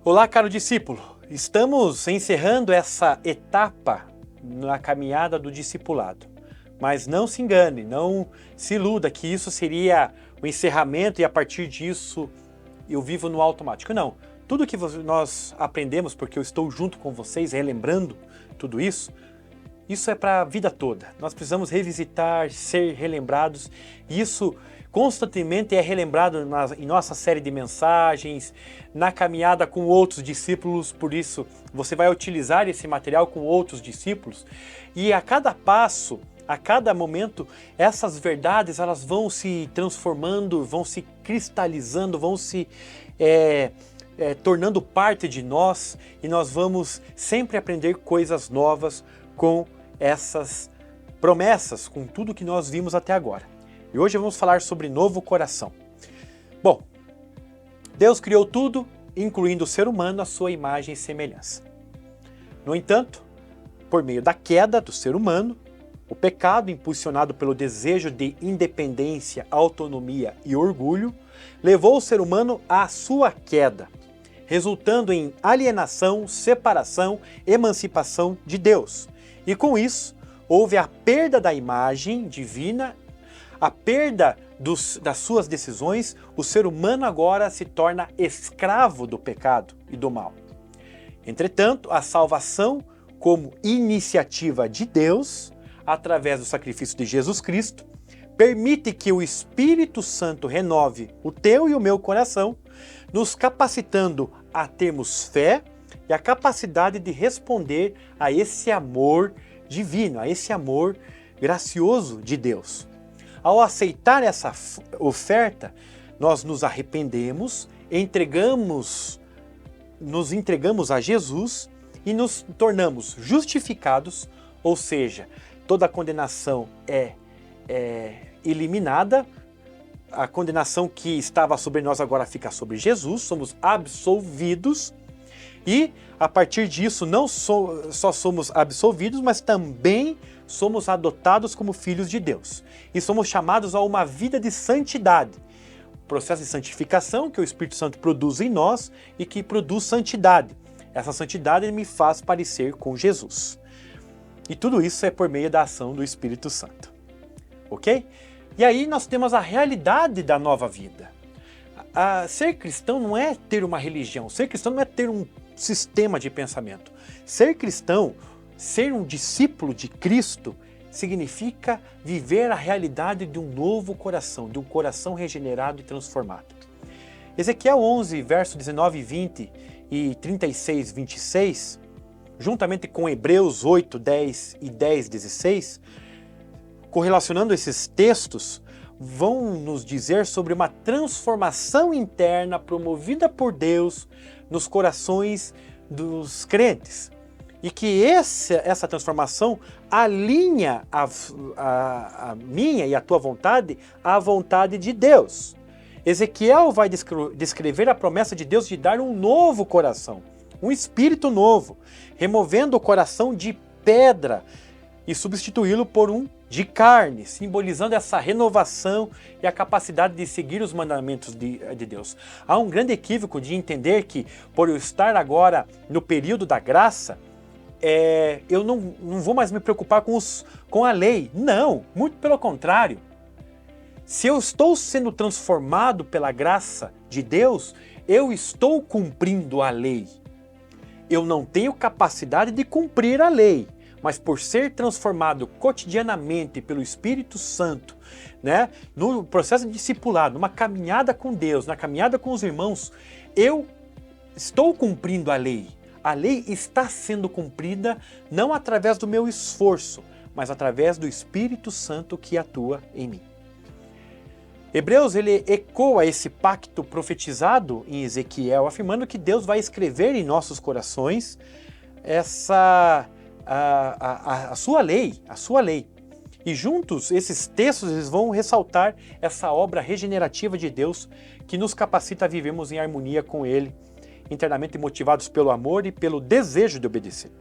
Olá, caro discípulo. Estamos encerrando essa etapa na caminhada do discipulado. Mas não se engane, não se iluda que isso seria o encerramento e a partir disso eu vivo no automático. Não. Tudo que nós aprendemos, porque eu estou junto com vocês, relembrando tudo isso é para a vida toda. Nós precisamos revisitar, ser relembrados. E isso constantemente é relembrado em nossa série de mensagens, na caminhada com outros discípulos. Por isso, você vai utilizar esse material com outros discípulos. E a cada passo, a cada momento, essas verdades elas vão se transformando, vão se cristalizando, vão se tornando parte de nós. E nós vamos sempre aprender coisas novas com essas promessas, com tudo que nós vimos até agora. E hoje vamos falar sobre novo coração. Bom, Deus criou tudo, incluindo o ser humano, à sua imagem e semelhança. No entanto, por meio da queda do ser humano, o pecado, impulsionado pelo desejo de independência, autonomia e orgulho, levou o ser humano à sua queda, resultando em alienação, separação, emancipação de Deus. E com isso, houve a perda da imagem divina, a perda das suas decisões. O ser humano agora se torna escravo do pecado e do mal. Entretanto, a salvação, como iniciativa de Deus, através do sacrifício de Jesus Cristo, permite que o Espírito Santo renove o teu e o meu coração, nos capacitando a termos fé e a capacidade de responder a esse amor divino, a esse amor gracioso de Deus. Ao aceitar essa oferta, nós nos arrependemos, nos entregamos a Jesus e nos tornamos justificados, ou seja, toda a condenação é eliminada. A condenação que estava sobre nós agora fica sobre Jesus, somos absolvidos e a partir disso não só somos absolvidos, mas também somos adotados como filhos de Deus e somos chamados a uma vida de santidade. O processo de santificação que o Espírito Santo produz em nós e que produz santidade. Essa santidade me faz parecer com Jesus. E tudo isso é por meio da ação do Espírito Santo. Ok? E aí nós temos a realidade da nova vida. Ser cristão não é ter uma religião, ser cristão não é ter um sistema de pensamento. Ser cristão, ser um discípulo de Cristo, significa viver a realidade de um novo coração, de um coração regenerado e transformado. Ezequiel 11, verso 19 e 20 e 36, 26, juntamente com Hebreus 8, 10 e 10, 16, correlacionando esses textos, vão nos dizer sobre uma transformação interna promovida por Deus nos corações dos crentes. E que essa transformação alinha a minha e a tua vontade à vontade de Deus. Ezequiel vai descrever a promessa de Deus de dar um novo coração, um espírito novo, removendo o coração de pedra e substituí-lo por um de carne, simbolizando essa renovação e a capacidade de seguir os mandamentos de Deus. Há um grande equívoco de entender que, por eu estar agora no período da graça, eu não vou mais me preocupar com a lei. Não, muito pelo contrário. Se eu estou sendo transformado pela graça de Deus, eu estou cumprindo a lei. Eu não tenho capacidade de cumprir a lei, mas por ser transformado cotidianamente pelo Espírito Santo, né, no processo de discipulado, numa caminhada com Deus, na caminhada com os irmãos, eu estou cumprindo a lei. A lei está sendo cumprida não através do meu esforço, mas através do Espírito Santo que atua em mim. Hebreus ele ecoa esse pacto profetizado em Ezequiel, afirmando que Deus vai escrever em nossos corações a sua lei. E juntos, esses textos eles vão ressaltar essa obra regenerativa de Deus que nos capacita a vivermos em harmonia com Ele, internamente motivados pelo amor e pelo desejo de obedecer.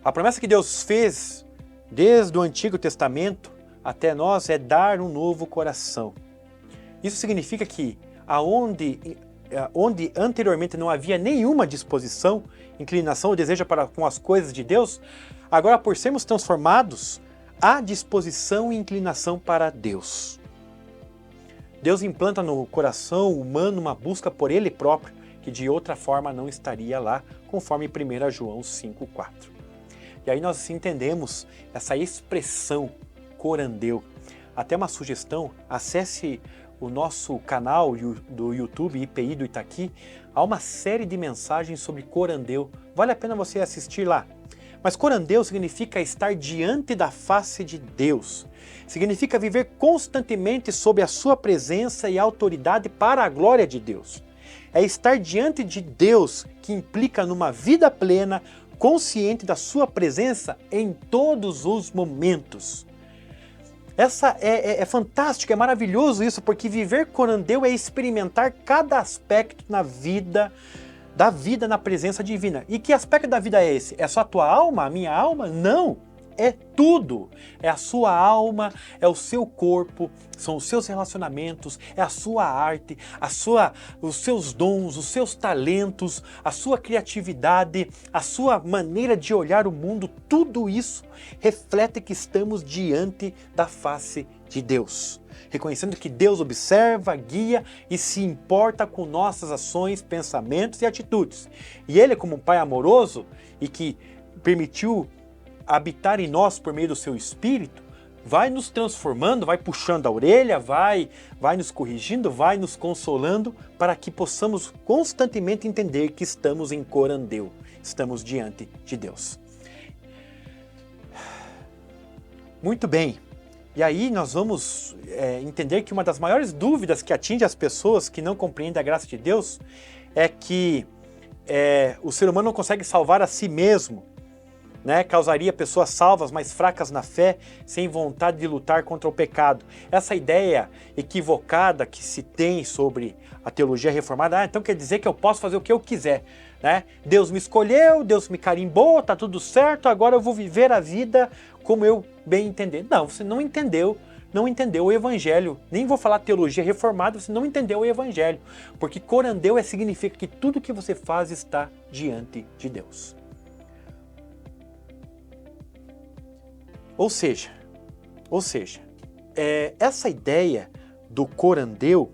A promessa que Deus fez desde o Antigo Testamento até nós é dar um novo coração. Isso significa que aonde onde anteriormente não havia nenhuma disposição, inclinação ou desejo para com as coisas de Deus, agora por sermos transformados, há disposição e inclinação para Deus. Deus implanta no coração humano uma busca por Ele próprio, que de outra forma não estaria lá, conforme 1 João 5,4. E aí nós entendemos essa expressão corandeu. Até uma sugestão, acesse o nosso canal do YouTube IPI do Itaqui, há uma série de mensagens sobre corandeu. Vale a pena você assistir lá. Mas corandeu significa estar diante da face de Deus. Significa viver constantemente sob a sua presença e autoridade para a glória de Deus. É estar diante de Deus, que implica numa vida plena, consciente da sua presença em todos os momentos. É fantástico, é maravilhoso isso, porque viver corandeu é experimentar cada aspecto da vida na presença divina. E que aspecto da vida é esse? É só a tua alma, a minha alma? Não! É tudo! É a sua alma, é o seu corpo, são os seus relacionamentos, é a sua arte, os seus dons, os seus talentos, a sua criatividade, a sua maneira de olhar o mundo. Tudo isso reflete que estamos diante da face de Deus. Reconhecendo que Deus observa, guia e se importa com nossas ações, pensamentos e atitudes. E Ele, como um Pai amoroso e que permitiu habitar em nós por meio do seu Espírito, vai nos transformando, vai puxando a orelha, vai nos corrigindo, vai nos consolando, para que possamos constantemente entender que estamos em corandeu, estamos diante de Deus. Muito bem, e aí nós vamos entender que uma das maiores dúvidas que atinge as pessoas que não compreendem a graça de Deus é que o ser humano não consegue salvar a si mesmo, né? Causaria pessoas salvas, mas fracas na fé, sem vontade de lutar contra o pecado. Essa ideia equivocada que se tem sobre a teologia reformada, então quer dizer que eu posso fazer o que eu quiser, né? Deus me escolheu, Deus me carimbou, tá tudo certo, agora eu vou viver a vida como eu bem entender. Não, você não entendeu o Evangelho. Nem vou falar teologia reformada, você não entendeu o Evangelho. Porque corandeu significa que tudo que você faz está diante de Deus. Ou seja, essa ideia do corandeu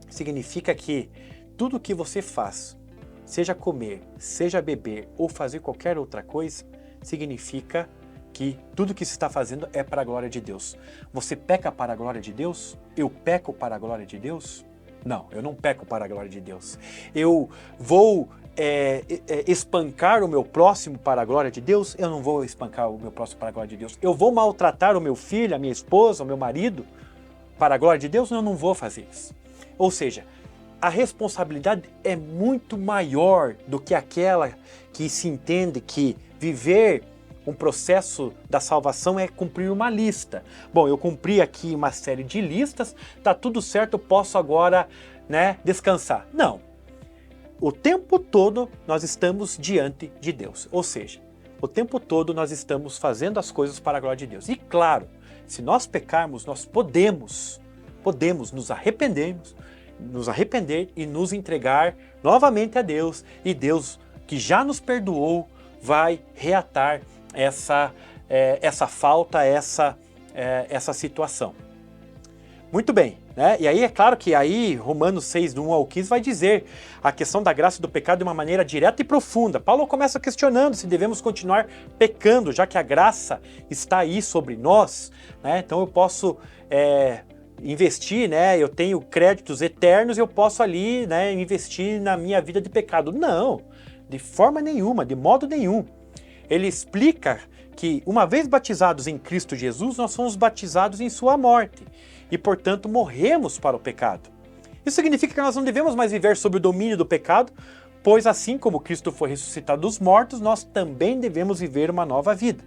significa que tudo que você faz, seja comer, seja beber ou fazer qualquer outra coisa, significa que tudo que se está fazendo é para a glória de Deus. Você peca para a glória de Deus? Eu peco para a glória de Deus? Não, eu não peco para a glória de Deus. Eu vou espancar o meu próximo para a glória de Deus? Eu não vou espancar o meu próximo para a glória de Deus. Eu vou maltratar o meu filho, a minha esposa, o meu marido para a glória de Deus? Eu não vou fazer isso. Ou seja, a responsabilidade é muito maior do que aquela que se entende que viver um processo da salvação é cumprir uma lista. Bom, eu cumpri aqui uma série de listas, tá tudo certo, eu posso agora, descansar. Não. O tempo todo nós estamos diante de Deus. Ou seja, o tempo todo nós estamos fazendo as coisas para a glória de Deus. E claro, se nós pecarmos, nós podemos nos arrepender e nos entregar novamente a Deus. E Deus, que já nos perdoou, vai reatar essa falta, essa situação. Muito bem, né? E aí é claro que aí Romanos 6, do 1 ao 15, vai dizer a questão da graça e do pecado de uma maneira direta e profunda. Paulo começa questionando se devemos continuar pecando, já que a graça está aí sobre nós, né? Então eu posso investir, eu tenho créditos eternos, eu posso ali, investir na minha vida de pecado. Não, de forma nenhuma, de modo nenhum. Ele explica que uma vez batizados em Cristo Jesus, nós somos batizados em sua morte e, portanto, morremos para o pecado. Isso significa que nós não devemos mais viver sob o domínio do pecado, pois assim como Cristo foi ressuscitado dos mortos, nós também devemos viver uma nova vida.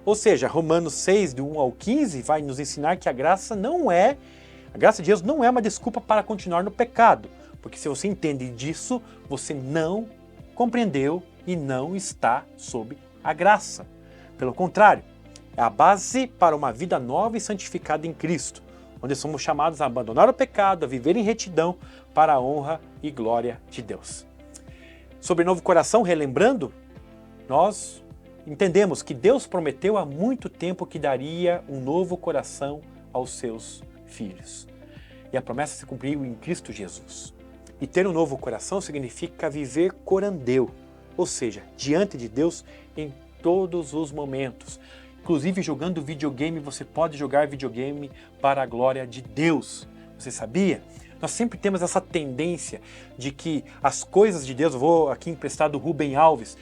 Ou seja, Romanos 6, do 1 ao 15, vai nos ensinar que a graça de Deus não é uma desculpa para continuar no pecado, porque se você entende disso, você não compreendeu e não está sob a graça. Pelo contrário, é a base para uma vida nova e santificada em Cristo. onde somos chamados a abandonar o pecado, a viver em retidão para a honra e glória de Deus. Sobre novo coração, relembrando, nós entendemos que Deus prometeu há muito tempo que daria um novo coração aos seus filhos. E a promessa se cumpriu em Cristo Jesus. E ter um novo coração significa viver corandeu, ou seja, diante de Deus em todos os momentos. Inclusive jogando videogame, você pode jogar videogame para a glória de Deus. Você sabia? Nós sempre temos essa tendência de que as coisas de Deus, eu vou aqui emprestar do Rubem Alves,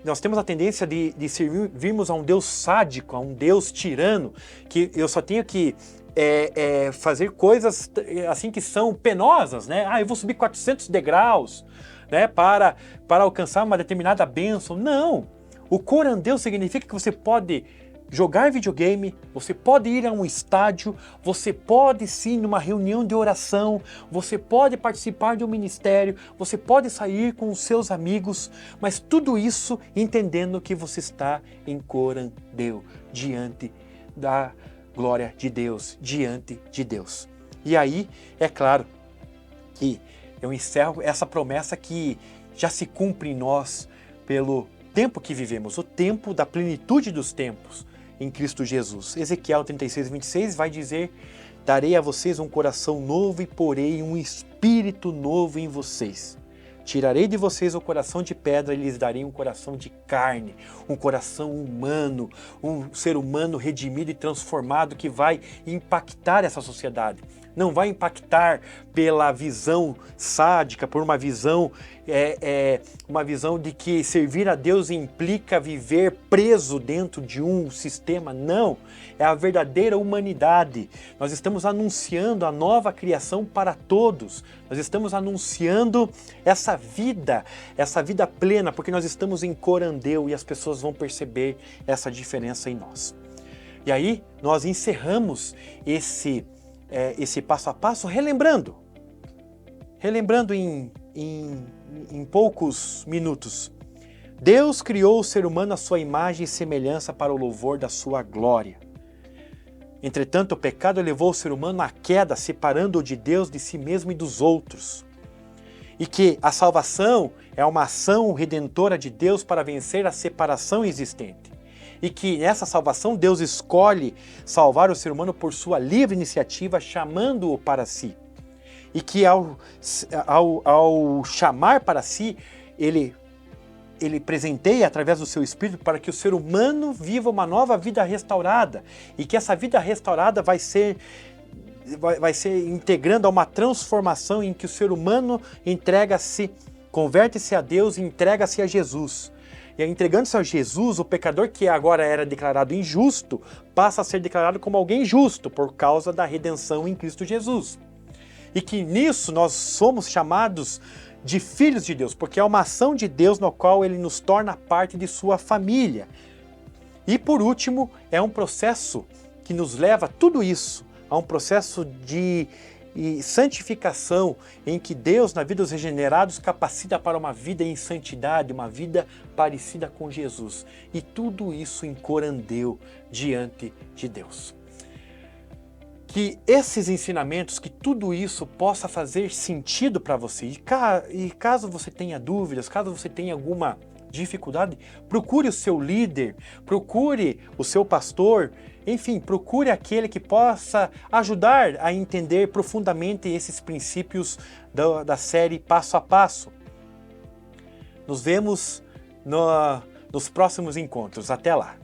nós temos a tendência de servirmos a um Deus sádico, a um Deus tirano, que eu só tenho que fazer coisas assim que são penosas, né? Eu vou subir 400 degraus, né, para alcançar uma determinada bênção. Não! O corandeu significa que você pode jogar videogame, você pode ir a um estádio, você pode sim numa reunião de oração, você pode participar de um ministério, você pode sair com os seus amigos, mas tudo isso entendendo que você está em corandeu, diante da glória de Deus, diante de Deus. E aí, é claro que eu encerro essa promessa que já se cumpre em nós pelo tempo que vivemos, o tempo da plenitude dos tempos em Cristo Jesus. Ezequiel 36, 26 vai dizer: darei a vocês um coração novo e porei um espírito novo em vocês. Tirarei de vocês o coração de pedra e lhes darei um coração de carne, um coração humano, um ser humano redimido e transformado que vai impactar essa sociedade. Não vai impactar pela visão sádica, por uma visão de que servir a Deus implica viver preso dentro de um sistema. Não, é a verdadeira humanidade. Nós estamos anunciando a nova criação para todos. Nós estamos anunciando essa vida plena, porque nós estamos em corandeu e as pessoas vão perceber essa diferença em nós. E aí nós encerramos esse passo a passo relembrando em poucos minutos. Deus criou o ser humano à sua imagem e semelhança para o louvor da sua glória. Entretanto, o pecado levou o ser humano à queda, separando-o de Deus, de si mesmo e dos outros. E que a salvação é uma ação redentora de Deus para vencer a separação existente. E que nessa salvação Deus escolhe salvar o ser humano por sua livre iniciativa, chamando-o para si. E que ao chamar para si, ele presenteia através do seu Espírito para que o ser humano viva uma nova vida restaurada. E que essa vida restaurada vai ser integrando a uma transformação em que o ser humano converte-se a Deus e entrega-se a Jesus. E entregando-se a Jesus, o pecador que agora era declarado injusto, passa a ser declarado como alguém justo, por causa da redenção em Cristo Jesus. E que nisso nós somos chamados de filhos de Deus, porque é uma ação de Deus no qual Ele nos torna parte de sua família. E por último, é um processo que nos leva a tudo isso, a um processo de santificação, em que Deus, na vida dos regenerados, capacita para uma vida em santidade, uma vida parecida com Jesus. E tudo isso em corandeu diante de Deus. Que esses ensinamentos, que tudo isso possa fazer sentido para você. E caso você tenha dúvidas, caso você tenha alguma dificuldade, procure o seu líder, procure o seu pastor, enfim, procure aquele que possa ajudar a entender profundamente esses princípios da série Passo a Passo. Nos vemos nos próximos encontros. Até lá!